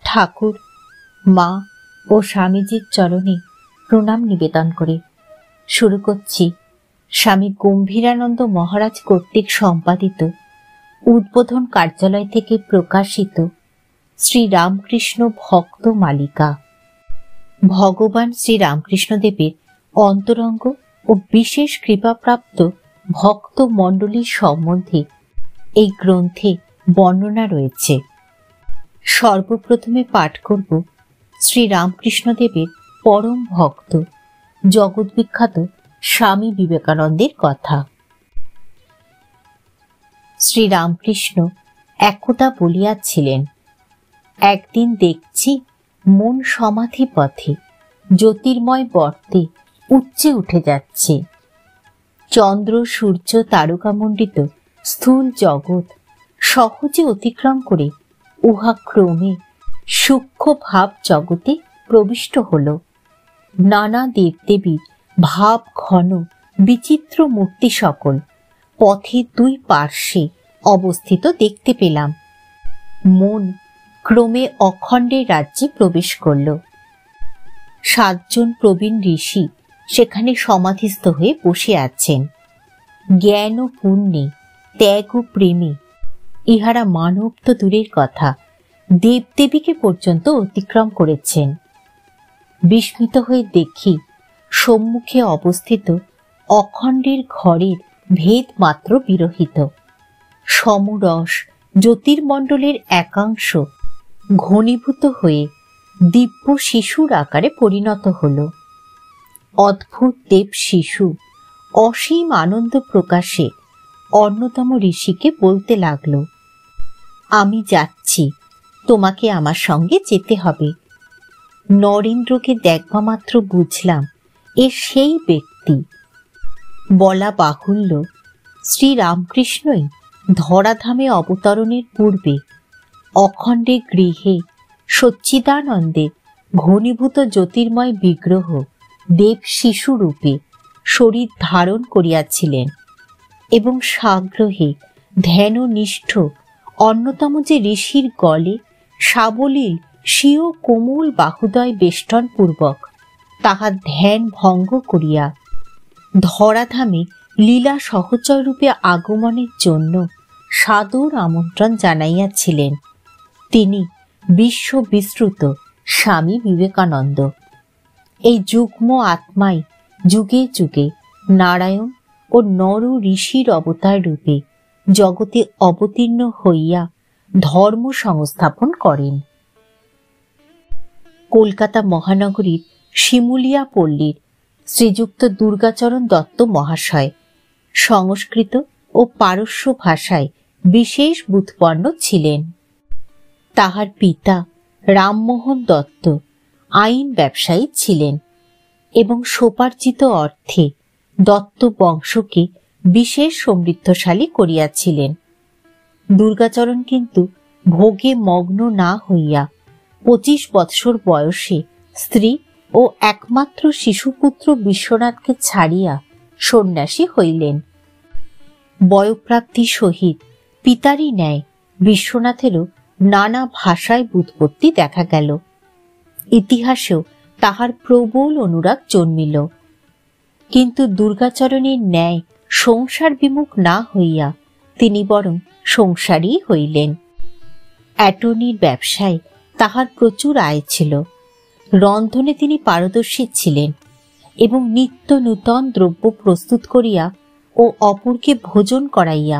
ঠাকুর, মা ও স্বামীজির চরণে প্রণাম নিবেদন করে শুরু করছি স্বামী গম্ভীরানন্দ মহারাজ কর্তৃক সম্পাদিত উদ্বোধন কার্যালয় থেকে প্রকাশিত শ্রী রামকৃষ্ণ ভক্ত মালিকা। ভগবান শ্রী রামকৃষ্ণদেবের অন্তরঙ্গ ও বিশেষ কৃপাপ্রাপ্ত ভক্ত মণ্ডলীর সম্বন্ধে এই গ্রন্থে বর্ণনা রয়েছে। সর্বপ্রথমে পাঠ করব শ্রী রামকৃষ্ণদেবের পরম ভক্ত জগৎবিখ্যাত স্বামী বিবেকানন্দের কথা। শ্রী রামকৃষ্ণ একদা বলিয়াছিলেন, একদিন দেখছি মন সমাধি পথে জ্যোতির্ময় বর্তে উচ্চে উঠে যাচ্ছে। চন্দ্র সূর্য তারকামণ্ডিত স্থূল জগৎ সহজে অতিক্রম করে উহা ক্রমে সূক্ষ্ম ভাব জগতে প্রবিষ্ট হল। নানা দেবদেবীর ভাব ঘন বিচিত্র মূর্তি সকল পথের দুই পার্শ্বে অবস্থিত দেখতে পেলাম। মন ক্রমে অখণ্ডের রাজ্যে প্রবেশ করল। 7 জন প্রবীণ ঋষি সেখানে সমাধিস্থ হয়ে বসে আছেন। জ্ঞান ও পুণ্যে, ত্যাগ ও প্রেমে ইহারা মানব তো দূরের কথা, দেবদেবীকে পর্যন্ত অতিক্রম করেছেন। বিস্মিত হয়ে দেখি সম্মুখে অবস্থিত অখণ্ডের ঘরের ভেদ মাত্র বিরহিত। সমরস জ্যোতির্মণ্ডলের একাংশ ঘনীভূত হয়ে দিব্য শিশুর আকারে পরিণত হল। অদ্ভুত দেব শিশু অসীম আনন্দ প্রকাশে অন্যতম ঋষিকে বলতে লাগল, আমি যাচ্ছি, তোমাকে আমার সঙ্গে যেতে হবে। নরেন্দ্রকে দেখবা মাত্র বুঝলাম এ সেই ব্যক্তি। বলা বাহুল্য, শ্রী রামকৃষ্ণই ধরাধামে অবতরণের পূর্বে অখণ্ডে গৃহে সচ্চিদানন্দে ঘনীভূত জ্যোতির্ময় বিগ্রহ দেব শিশু রূপে শরীর ধারণ করিয়াছিলেন এবং সাগ্রহে ধ্যাননিষ্ঠ অন্যতম যে ঋষির গলে সাবলীল স্বীয় কোমল বাহুদয় বেষ্টন পূর্বক তাহার ধ্যান ভঙ্গ করিয়া ধরাধামে লীলা সহচর রূপে আগমনের জন্য সাদর আমন্ত্রণ জানাইয়াছিলেন, তিনি বিশ্ববিশ্রুত স্বামী বিবেকানন্দ। এই যুগ্ম আত্মাই যুগে যুগে নারায়ণ ও নর ঋষির অবতার রূপে জগতে অবতীর্ণ হইয়া ধর্ম সংস্থাপন করেন। কলকাতা মহানগরীর শিমুলিয়া পল্লীর শ্রীযুক্ত দুর্গাচরণ দত্ত মহাশয় সংস্কৃত ও পারস্য ভাষায় বিশেষ ব্যুৎপন্ন ছিলেন। তাহার পিতা রামমোহন দত্ত আইন ব্যবসায়ী ছিলেন এবং স্বোপার্জিত অর্থে দত্ত বংশকে বিশেষ সমৃদ্ধশালী করিয়াছিলেন। দুর্গাচরণ কিন্তু ভোগে মগ্ন না হইয়া 25 বৎসর বয়সে স্ত্রী ও একমাত্র শিশুপুত্র বিশ্বনাথকে ছাড়িয়া সন্ন্যাসী হইলেন। বয়ঃপ্রাপ্তি সহিত পিতারই ন্যায় বিশ্বনাথেরও নানা ভাষায় ব্যুৎপত্তি দেখা গেল। ইতিহাসেও তাহার প্রবল অনুরাগ জন্মিল। কিন্তু দুর্গাচরণের ন্যায় সংসার বিমুখ না হইয়া তিনি বরং সংসারী হইলেন। অ্যাটর্নির ব্যবসায় তাহার প্রচুর আয় ছিল। রন্ধনে তিনি পারদর্শী ছিলেন এবং নিত্য নূতন দ্রব্য প্রস্তুত করিয়া ও অপরকে ভোজন করাইয়া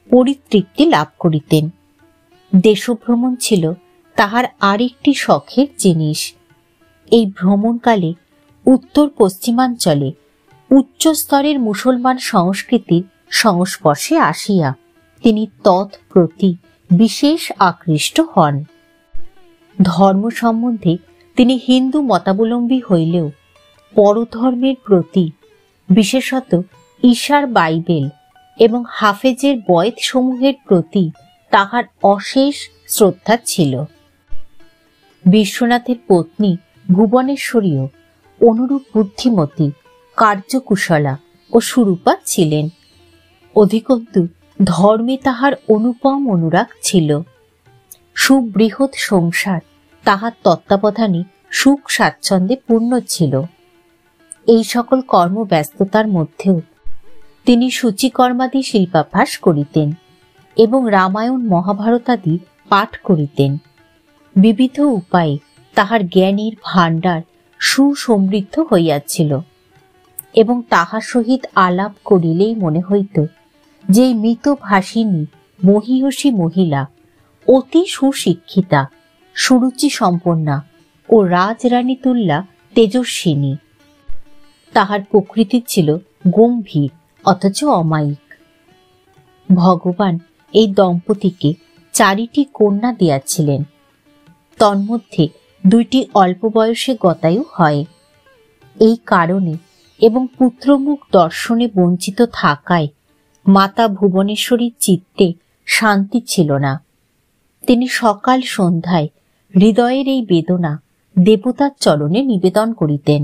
পরিতৃপ্তি লাভ করিতেন। দেশভ্রমণ ছিল তাহার আরেকটি শখের জিনিস। এই ভ্রমণকালে উত্তর পশ্চিমাঞ্চলে উচ্চ স্তরের মুসলমান সংস্কৃতির সংস্পর্শে আসিয়া তিনি তৎপ্রতি বিশেষ আকৃষ্ট হন। ধর্ম সম্বন্ধে তিনি হিন্দু মতাবলম্বী হইলেও পরধর্মের প্রতি, বিশেষত ঈশার বাইবেল এবং হাফেজের বয়েত সমূহের প্রতি তাহার অশেষ শ্রদ্ধা ছিল। বিশ্বনাথের পত্নী ভুবনেশ্বরীও অনুরূপ বুদ্ধিমতী, কার্যকুশলা ও সুরূপা ছিলেন। অধিকন্তু ধর্মে তাহার অনুপম অনুরাগ ছিল। সুবৃহৎ সংসার তাহার তত্ত্বাবধানে সুখ স্বাচ্ছন্দ্যে পূর্ণ ছিল। এই সকল কর্মব্যস্ততার মধ্যেও তিনি সূচিকর্মাদি শিল্পাভ্যাস করিতেন এবং রামায়ণ মহাভারতাদি পাঠ করিতেন। বিবিধ উপায়ে তাহার জ্ঞানের ভাণ্ডার সুসমৃদ্ধ হইয়াছিল এবং তাহার সহিত আলাপ করিলেই মনে হইত যে মৃতভাষিনী মহীয়সী মহিলা অতি সুশিক্ষিতা, সুরুচি সম্পন্না ও রাজরানী তুল্যা তেজস্বিনী। তাহার প্রকৃতি ছিল গম্ভীর অথচ অমায়িক। ভগবান এই দম্পতিকে 4টি কন্যা দিয়াছিলেন। তন্মধ্যে 2টি অল্প বয়সে গতায়ু হয়। এই কারণে এবং পুত্রমুখ দর্শনে বঞ্চিত থাকায় মাতা ভুবনেশ্বরীর চিত্তে শান্তি ছিল না। তিনি সকাল সন্ধ্যায় হৃদয়ের এই বেদনা দেবতার চরণে নিবেদন করিতেন।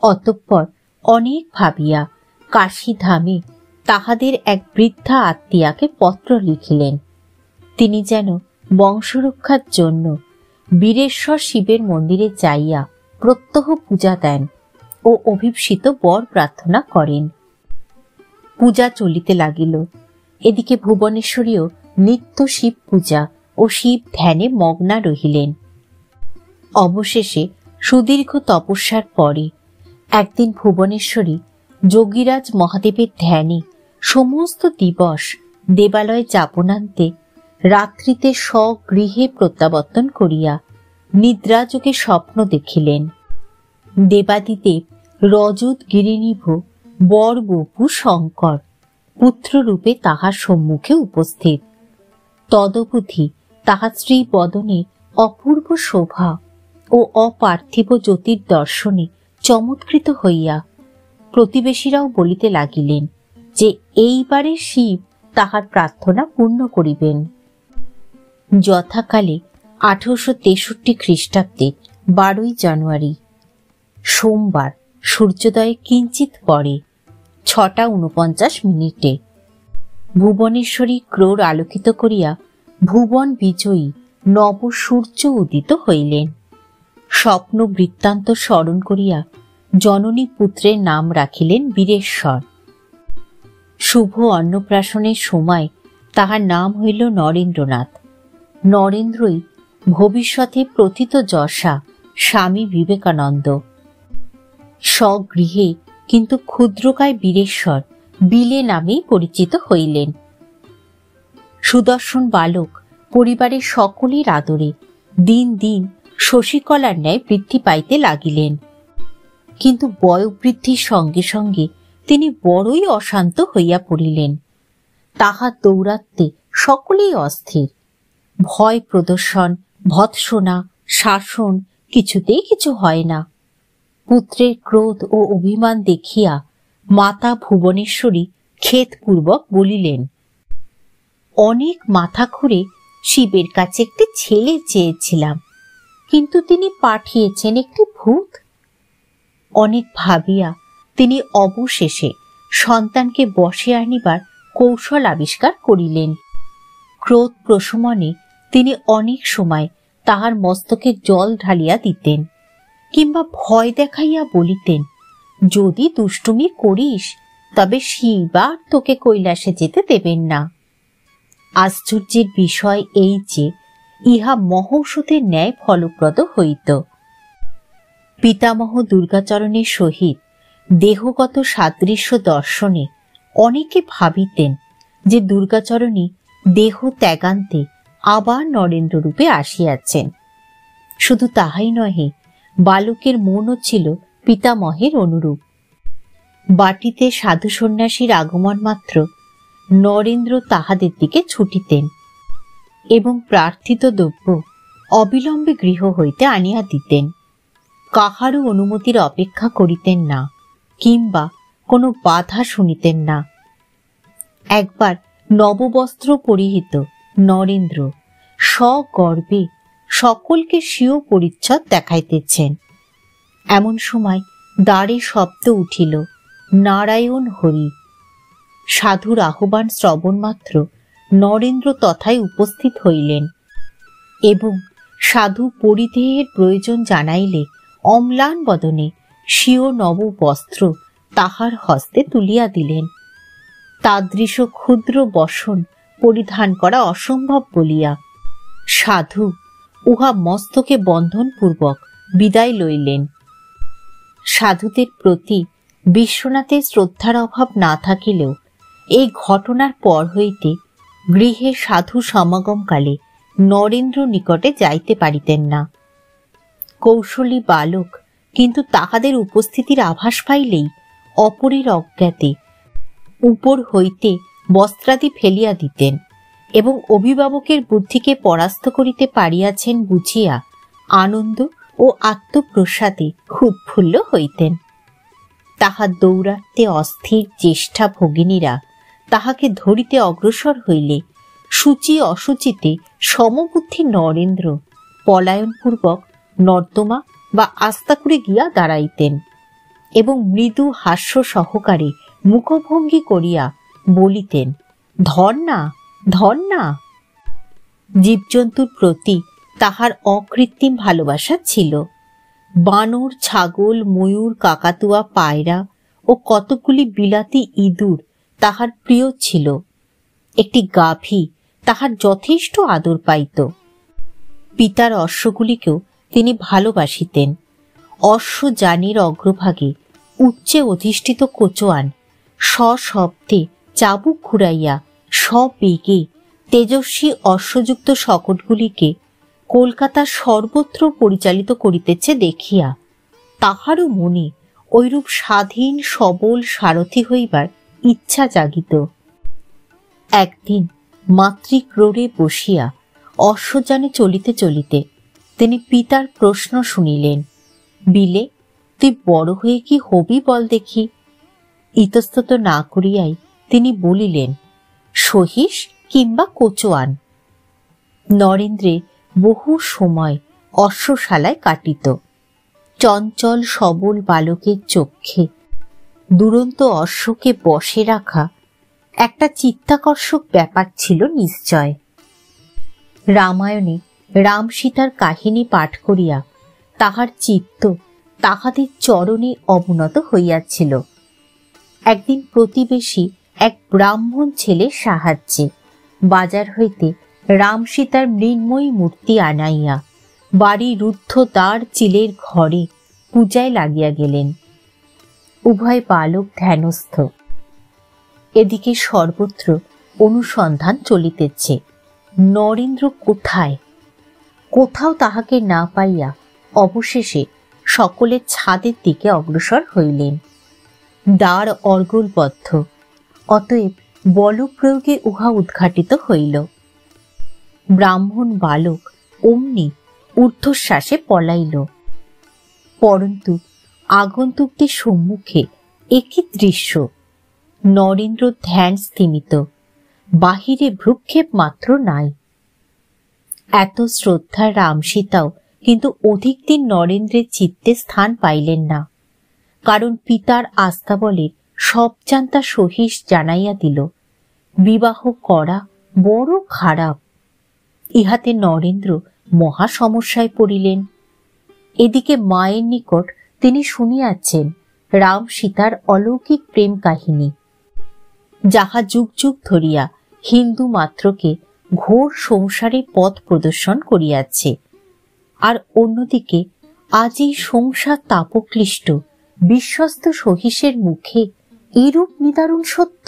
অতঃপর অনেক ভাবিয়া কাশীধামে তাহাদের এক বৃদ্ধা আত্মীয়াকে পত্র লিখিলেন। তিনি যেন বংশরক্ষার জন্য বীরেশ্বর শিবের মন্দিরে যাইয়া প্রত্যহ পূজা দেন ও অভিপ্সিত বর প্রার্থনা করেন। পূজা চলিতে লাগিল। এদিকে ভুবনেশ্বরীও নিত্য শিব পূজা ও শিব ধ্যানে মগ্না রহিলেন। অবশেষে সুদীর্ঘ তপস্যার পরে একদিন ভুবনেশ্বরী যোগীরাজ মহাদেবের ধ্যানে সমস্ত দিবস দেবালয়ে যাপনান্তে রাত্রিতে স্বগৃহে প্রত্যাবর্তন করিয়া নিদ্রাযোগে স্বপ্ন দেখিলেন। দেবাদিদেব রজত গিরিনিভ বর বপু শঙ্কর পুত্ররূপে তাহার সম্মুখে উপস্থিত। তদবধি তাহার স্ত্রী বদনে অপূর্ব শোভা ও অপার্থিব জ্যোতির দর্শনে চমৎকৃত হইয়া প্রতিবেশীরাও বলিতে লাগিলেন যে এইবারে শিব তাহার প্রার্থনা পূর্ণ করিবেন। যথাকালে 1863 খ্রিস্টাব্দে 12ই জানুয়ারি সোমবার সূর্যোদয়ে কিঞ্চিত পরে 6:49 ভুবনেশ্বরী ক্রোড় আলোকিত করিয়া ভুবন বিজয়ী নব সূর্য উদিত হইলেন। স্বপ্ন বৃত্তান্ত স্মরণ করিয়া জননী পুত্রের নাম রাখিলেন বীরেশ্বর। শুভ অন্নপ্রাশনের সময় তাহার নাম হইল নরেন্দ্রনাথ। নরেন্দ্রই ভবিষ্যতে প্রথিত যশা স্বামী বিবেকানন্দ। স্বগৃহে কিন্তু ক্ষুদ্রকায় বীরেশ্বর বিলে নামেই পরিচিত হইলেন। সুদর্শন বালক পরিবারের সকলের আদরে দিন দিন শশীকলার ন্যায় বৃদ্ধি পাইতে লাগিলেন। কিন্তু বয়োবৃদ্ধির সঙ্গে সঙ্গে তিনি বড়ই অশান্ত হইয়া পড়িলেন। তাহার দৌরাত্মে সকলেই অস্থির। ভয় প্রদর্শন, ভৎসনা, শাসন কিছুতেই কিছু হয় না। পুত্রের ক্রোধ ও অভিমান দেখিয়া মাতা ভুবনেশ্বরী খেদপূর্বক বলিলেন, অনেক মাথা খুঁড়ে শিবের কাছে একটি ছেলে চেয়েছিলাম, কিন্তু তিনি পাঠিয়েছেন একটি ভূত। অনেক ভাবিয়া তিনি অবশেষে সন্তানকে বশে আনিবার কৌশল আবিষ্কার করিলেন। ক্রোধ প্রশমনে তিনি অনেক সময় তাহার মস্তকে জল ঢালিয়া দিতেন কিংবা ভয় দেখাইয়া বলিতেন, যদি দুষ্টুমি করিস তবে শিব আর তোকে কৈলাসে যেতে দেবেন না। আশ্চর্যের বিষয় এই যে ইহা মহৌষধের ন্যায় ফলপ্রদ হইত। পিতামহ দুর্গাচরণের সহিত দেহগত সাদৃশ্য দর্শনে অনেকে ভাবিতেন যে দুর্গাচরণী দেহ ত্যাগান্তে আবার নরেন্দ্র রূপে আসিয়াছেন। শুধু তাহাই নহে, বালকের মনও ছিল পিতামহের অনুরূপ। বাটিতে সাধু সন্ন্যাসীর আগমন মাত্র নরেন্দ্র তাহাদের দিকে ছুটিতেন এবং প্রার্থিত দ্রব্য অবিলম্বে গৃহ হইতে আনিয়া দিতেন। কাহারও অনুমতির অপেক্ষা করিতেন না কিংবা কোনো বাধা শুনিতেন না। একবার নববস্ত্র পরিহিত নরেন্দ্র সগর্বে সকলকে স্বীয় পরিচ্ছদ দেখাইতেছেন। এমন সময় দ্বারে শব্দ উঠিল, নারায়ণ হরি। সাধুর আহ্বান শ্রবণ মাত্র নরেন্দ্র তথায় উপস্থিত হইলেন এবং সাধু পরিধেয়ের প্রয়োজন জানাইলে অম্লান বদনে স্বীয় নব বস্ত্র তাহার হস্তে তুলিয়া দিলেন। তাদৃশ ক্ষুদ্র বসন পরিধান করা অসম্ভব বলিয়া সাধু উহা মস্তকে বন্ধনপূর্বক বিদায় লইলেন। সাধুদের প্রতি বিশ্বনাথের শ্রদ্ধার অভাব না থাকিলেও এই ঘটনার পর হইতে গৃহে সাধু সমাগমকালে নরেন্দ্র নিকটে যাইতে পারিতেন না। কৌশলী বালক কিন্তু তাহাদের উপস্থিতির আভাস পাইলেই অপরের অজ্ঞাতে উপর হইতে বস্ত্রাদি ফেলিয়া দিতেন এবং অভিভাবকের বুদ্ধিকে পরাস্ত করিতে পারিয়াছেন বুঝিয়া আনন্দ ও আত্মপ্রসাদে উৎফুল্ল হইতেন। তাহার দৌরাত্মে অস্থির জ্যেষ্ঠা ভগিনীরা তাহাকে ধরিতে অগ্রসর হইলে সূচি অসুচিতে সমবুদ্ধি নরেন্দ্র পলায়নপূর্বক নর্দমা বা আস্তাকুড়ে গিয়া দাঁড়াইতেন এবং মৃদু হাস্য সহকারে মুখভঙ্গি করিয়া বলিতেন, ধর না, ধর না। জীবজন্তুর প্রতি তাহার অকৃত্রিম ভালোবাসা ছিল। বানর, ছাগল, ময়ূর, কাকাতুয়া, পায়রা ও কতকগুলি বিলাতি ইঁদুর তাহার প্রিয় ছিল। একটি গাভী তাহার যথেষ্ট আদর পাইত। পিতার অশ্বগুলিকেও তিনি ভালোবাসিতেন। অশ্বযানীর অগ্রভাগে উচ্চে অধিষ্ঠিত কোচোয়ান সশব্দে চাবুক ঘুরাইয়া সবেগে তেজস্বী অশ্বযুক্ত শকটগুলিকে কলকাতার সর্বত্র পরিচালিত করিতেছে দেখিয়া তাহারও মনে ঐরূপ স্বাধীন সবল সারথি হইবার ইচ্ছা জাগিত। একদিন মাতৃক্রোড়ে বসিয়া অশ্বযানে চলিতে চলিতে তিনি পিতার প্রশ্ন শুনিলেন, বিলে তুই বড় হয়ে কি হবি বল দেখি। ইতস্তত না করিয়াই তিনি বলিলেন, সহিস কিংবা কোচোয়ান। নরেন্দ্রের বহু সময় অশ্বশালায় কাটিত। চঞ্চল সবল বালকের চক্ষে দুরন্ত অশ্বকে বশে রাখা একটা চিত্তাকর্ষক ব্যাপার ছিল নিশ্চয়। রামায়ণে রাম সীতার কাহিনী পাঠ করিয়া তাহার চিত্ত তাহাদের চরণে অবনত হইয়াছিল। একদিন প্রতিবেশী এক ব্রাহ্মণ ছেলের সাহায্যে বাজার হইতে রাম সীতার মৃন্ময়ী মূর্তি আনাইয়া বাড়ি রুদ্ধ দ্বার চিলের ঘরে পূজায় লাগিয়া গেলেন। উভয় বালক ধ্যানস্থ। এদিকে সর্বত্র অনুসন্ধান চলিতেছে, নরেন্দ্র কোথায়। কোথাও তাহাকে না পাইয়া অবশেষে সকলে ছাদের দিকে অগ্রসর হইলেন। দ্বার অর্গলবদ্ধ, অতএব বলপ্রয়োগে উহা উদ্ঘাটিত হইল। ব্রাহ্মণ বালক অমনি ঊর্ধ্বশ্বাসে পলাইল। পরন্তু আগন্তুকদের সম্মুখে একই দৃশ্য। নরেন্দ্র ধ্যান স্থিমিত, বাহিরে ভ্রুক্ষেপ মাত্র নাই। এত শ্রদ্ধার রাম সীতাও কিন্তু অধিক দিন নরেন্দ্রের চিত্তে স্থান পাইলেন না, কারণ পিতার আস্তাবলের সব জান্তা সহিস জানাইয়া দিল, বিবাহ করা বড় খারাপ। ইহাতে নরেন্দ্র মহা সমস্যায় পড়িলেন। এদিকে মায়ের নিকট তিনি শুনিয়াছেন রাম সীতার অলৌকিক প্রেম কাহিনী, যাহা যুগ যুগ ধরিয়া হিন্দু মাত্রকে ঘোর সংসারে পথ প্রদর্শন করিয়াছে। আর অন্যদিকে আজ এই সংসার তাপক্লিষ্ট বিশ্বস্ত সহিসের মুখে এরূপ নিদারুণ সত্য।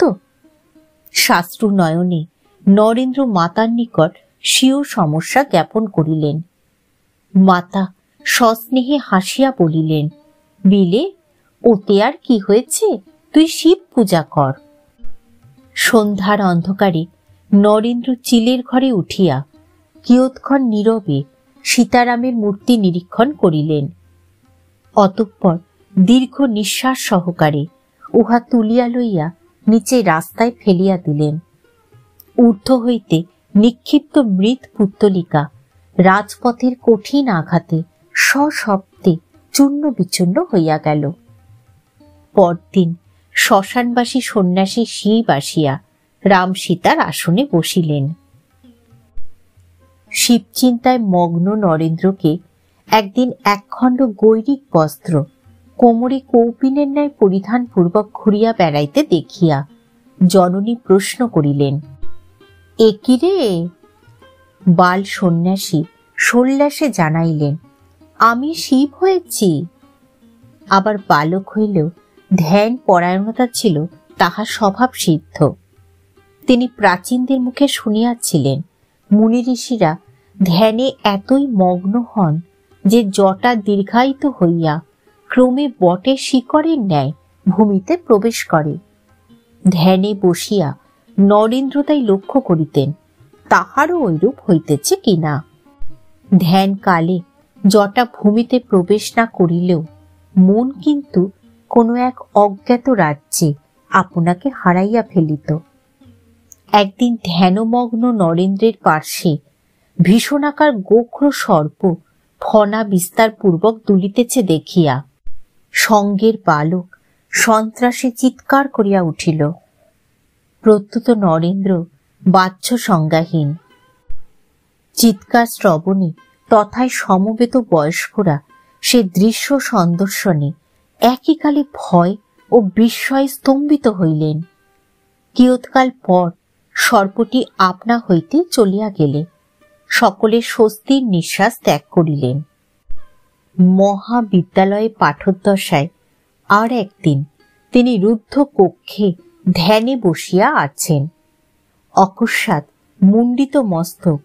শাস্ত্র নয়নে নরেন্দ্র মাতার নিকট স্বীয় সমস্যা জ্ঞাপন করিলেন। মাতা সস্নেহে হাসিয়া বলিলেন, বিলে ওতে আর কি হয়েছে, তুই শিব পূজা কর। সন্ধ্যার অন্ধকারে নরেন্দ্র চিলের ঘরে উঠিয়া কিয়ৎক্ষণ নীরবে সীতারামের মূর্তি নিরীক্ষণ করিলেন। অতঃপর দীর্ঘ নিঃশ্বাস সহকারে উহা তুলিয়া লইয়া নিচে রাস্তায় ফেলিয়া দিলেন। ঊর্ধ্ব হইতে নিক্ষিপ্ত মৃৎ পুত্তলিকা রাজপথের কঠিন আঘাতে সশব্দে চূর্ণ বিচূর্ণ হইয়া গেল। পরদিন শ্মশানবাসী সন্ন্যাসী শিব আসিয়া রাম সীতার আসনে বসিলেন। শিবচিন্তায় মগ্ন নরেন্দ্রকে একদিন একখণ্ড গৈরিক বস্ত্র কোমরে কৌপিনের ন্যায় পরিধান পূর্বক ঘুরিয়া বেড়াইতে দেখিয়া জননী প্রশ্ন করিলেন, এ কি রে? বাল সন্ন্যাসী সোল্লাসে জানাইলেন, আমি শিব হয়েছি। আবার বালক হইলেও ধ্যান পরায়ণতা ছিল তাহার স্বভাব সিদ্ধ। তিনি প্রাচীনদের মুখে শুনিয়াছিলেন মুনি ঋষিরা ধ্যানে এতই মগ্ন হন যে জটা দীর্ঘায়িত হইয়া ক্রমে বটের শিকড়ের ন্যায় ভূমিতে প্রবেশ করে। ধ্যানে বসিয়া নরেন্দ্র তাই লক্ষ্য করিতেন তাহারও ঐরূপ হইতেছে কিনা। ধ্যান কালে জটা ভূমিতে প্রবেশ না করিলেও মন কিন্তু কোনো এক অজ্ঞাত রাজ্যে আপনাকে হারাইয়া ফেলিত। একদিন ধ্যানমগ্ন নরেন্দ্রের পার্শ্বে ভীষণাকার গোখ্র সর্প ফনা বিস্তার পূর্বক দুলিতেছে দেখিয়া সঙ্গের বালক সন্ত্রাসে চিৎকার করিয়া উঠিল। প্রত্যুত নরেন্দ্র বাহ্য সংজ্ঞাহীন। চিৎকার শ্রবণে তথায় সমবেত বয়স্করা সে দৃশ্য সন্দর্শনে একই কালে ভয় ও বিস্ময়ে স্তম্ভিত হইলেন। কিয়ৎকাল পর সর্পটি আপনা হইতে চলিয়া গেলে সকলে স্বস্তির নিঃশ্বাস ত্যাগ করিলেন। মহাবিদ্যালয়ে পাঠোদ্দশায় আর একদিন তিনি রুদ্ধ কক্ষে ধ্যানে বসিয়া আছেন। অকস্মাৎ মুণ্ডিত মস্তক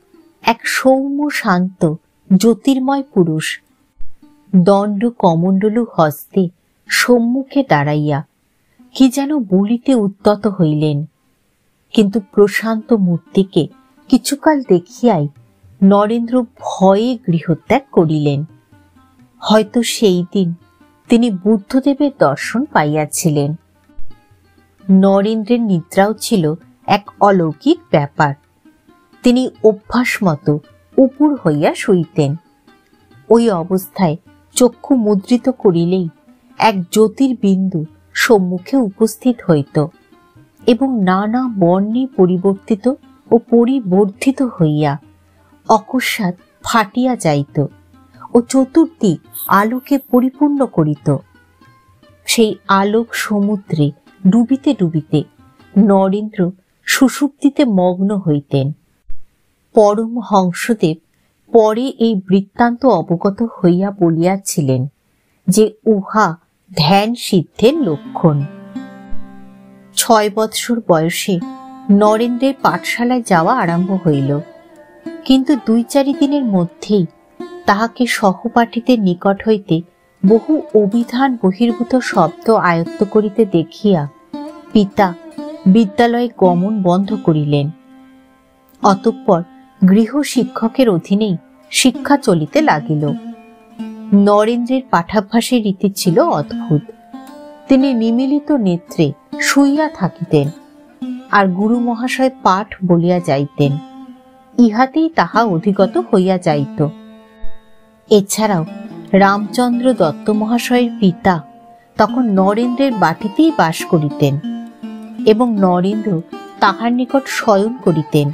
এক সৌম্য শান্ত জ্যোতির্ময় পুরুষ দণ্ড কমণ্ডলু হস্তে সম্মুখে দাঁড়াইয়া কি যেন বলিতে উদ্যত হইলেন। কিন্তু প্রশান্ত মূর্তিকে কিছুকাল দেখিয়াই নরেন্দ্র ভয়ে গৃহত্যাগ করিলেন। হয়তো সেই দিন তিনি বুদ্ধদেবের দর্শন পাইয়াছিলেন। নরেন্দ্রের নিদ্রাও ছিল এক অলৌকিক ব্যাপার। তিনি অভ্যাস মতো উপুর হইয়া শুইতেন। ওই অবস্থায় চক্ষু মুদ্রিত করিলেই এক জ্যোতির্বিন্দু সম্মুখে উপস্থিত হইত এবং নানা বর্ণে পরিবর্তিত ও পরিবর্ধিত হইয়া অকস্মাৎ ফাটিয়া যাইত ও চতুর্দিক আলোকে পরিপূর্ণ করিত। সেই আলোক সমুদ্রে ডুবিতে ডুবিতে নরেন্দ্র সুষুপ্তিতে মগ্ন হইতেন। পরম হংসদেব পরে এই বৃত্তান্ত অবগত হইয়া বলিয়াছিলেন যে উহা ধ্যান সিদ্ধের লক্ষণ। 6 বৎসর বয়সে নরেন্দ্রের পাঠশালায় যাওয়া আরম্ভ হইল, কিন্তু 2-4 দিনের মধ্যেই তাহাকে সহপাঠীদের নিকট হইতে বহু অভিধান বহির্ভূত শব্দ আয়ত্ত করিতে দেখিয়া পিতা বিদ্যালয়ে গমন বন্ধ করিলেন। অতঃপর গৃহ শিক্ষকের অধীনেই শিক্ষা চলিতে লাগিল। নরেন্দ্রের পাঠাভ্যাসের রীতি ছিল অদ্ভুত। তিনি নিমিলিত নেত্রে শুইয়া থাকিতেন আর গুরু মহাশয় পাঠ বলিয়া যাইতেন, ইহাতেই তাহা অধিগত হইয়া যাইত। এছাড়াও রামচন্দ্র দত্ত মহাশয়ের পিতা তখন নরেন্দ্রের বাটিতেই বাস করিতেন এবং নরেন্দ্র তাহার নিকট শয়ন করিতেন।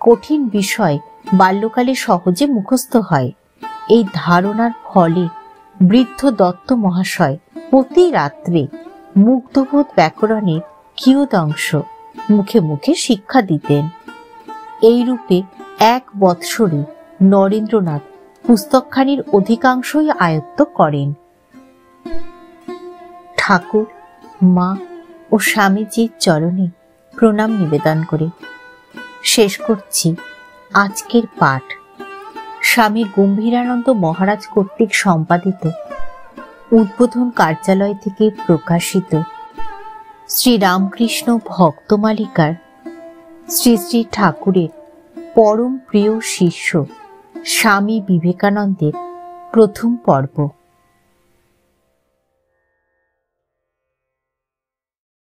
কঠিন বিষয় বাল্যকালে সহজে মুখস্থ হয়, এই ধারণার ফলে বৃদ্ধ দত্ত মহাশয় প্রতি রাত্রে মুগ্ধবোধ ব্যাকরণের কিয়দংশ মুখে মুখে শিক্ষা দিতেন। এইরূপে 1 বৎসরে নরেন্দ্রনাথ পুস্তকখানির অধিকাংশই আয়ত্ত করেন। ঠাকুর, মা ও স্বামীজির চরণে প্রণাম নিবেদন করে শেষ করছি আজকের পাঠ। স্বামী গম্ভীরানন্দ মহারাজ কর্তৃক সম্পাদিত উদ্বোধন কার্যালয় থেকে প্রকাশিত শ্রী রামকৃষ্ণ ভক্তমালিকার শ্রী শ্রী ঠাকুরের পরম প্রিয় শিষ্য স্বামী বিবেকানন্দের প্রথম পর্ব।